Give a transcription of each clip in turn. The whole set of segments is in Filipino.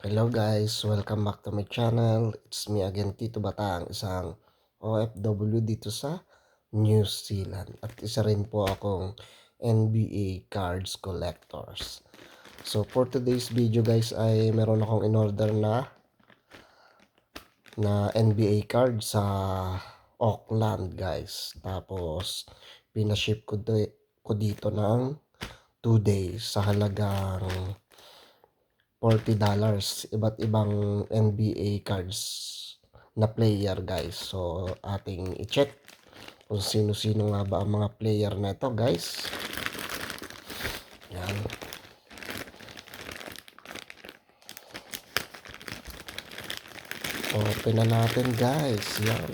Hello guys, welcome back to my channel. It's me again, Tito Batang, isang OFW dito sa New Zealand. At isa rin po akong NBA cards collectors. So for today's video guys ay meron akong in-order na NBA card sa Auckland guys. Tapos pinaship ko dito ng 2 days sa halagang $40. Iba't ibang NBA cards na player guys. So ating i-check kung sino-sino nga ba ang mga player na ito guys. Yan. Open na natin guys. Yan.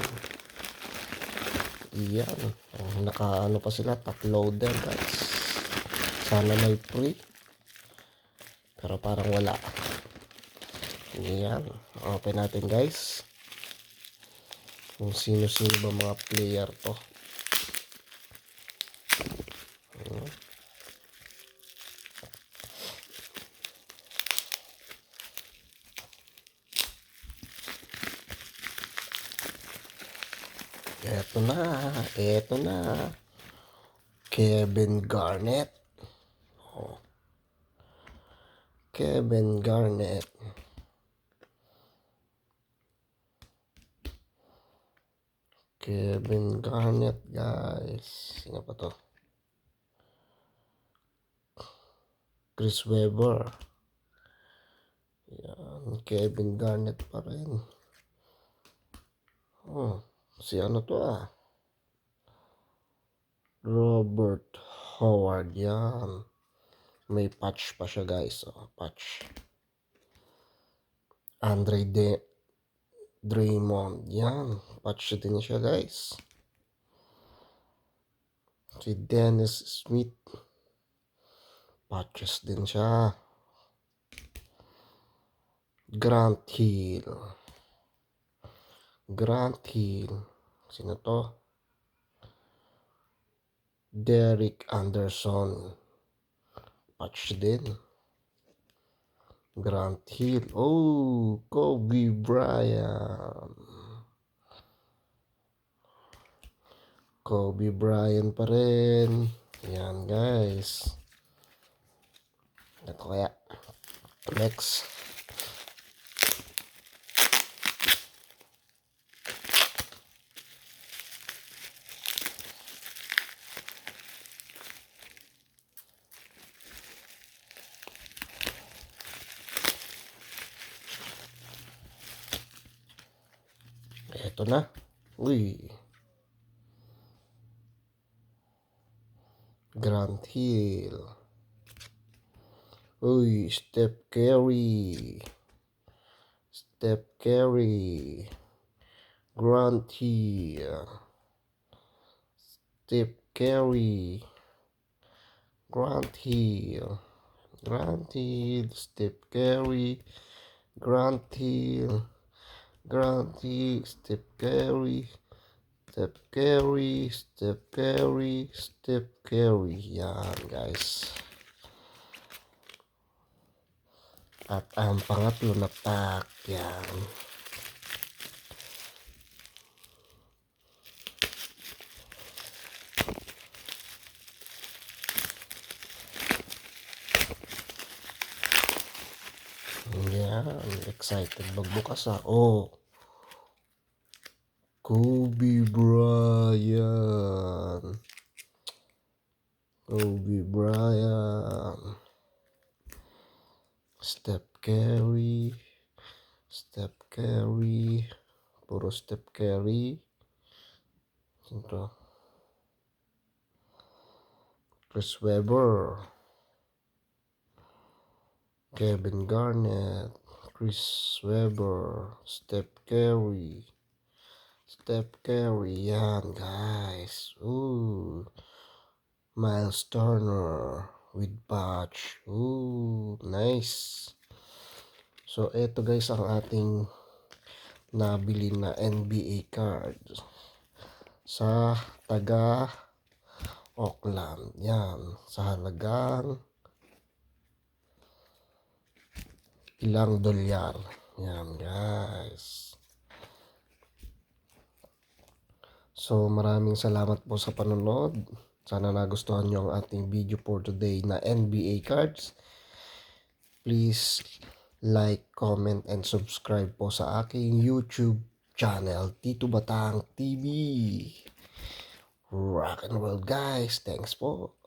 Yan. Naka pa sila, top loader guys. Sana may free. Pero parang wala. Yan. Open natin guys. Kung sino-sino ba mga player to. Eto na. Kevin Garnett. Oh, Kevin Garnett. Kevin Garnett, guys. Sino pa to? Chris Webber. Yan, Kevin Garnett pa rin. Oh, si ano to Robert Howard, yan. May patch pa siya guys. Patch. Draymond, yan. Patch din siya guys. Si Dennis Smith. Patches din siya. Grant Hill. Sino to? Derek Anderson. Patch din. Grant Hill. Oh, Kobe Bryant. Kobe Bryant pa rin. Yan guys. Ito kaya. Next. Ito na. Uy. Grant Hill. Uy, Steph Curry. Grant Hill. Steph Curry. Steph Curry. Steph Curry. Yan guys. At ang pangatlo na pack. Yan. Yan. Excited magbukas Oh. Kobe Bryant. Steph Curry. Puro Steph Curry. Ito. Chris Webber. Kevin Garnett. Chris Webber. Steph Curry. Yan guys. Ooh. Miles Turner with patch. Ooh, nice. So, eto guys ang ating nabili na NBA cards sa taga Auckland. Yan, sa halagang ilang dolyar. Yan guys. So maraming salamat po sa panonood. Sana nagustuhan nyo ang ating video for today na NBA cards. Please like, comment, and subscribe po sa aking YouTube channel, Tito Batang TV. Rock and roll guys. Thanks po.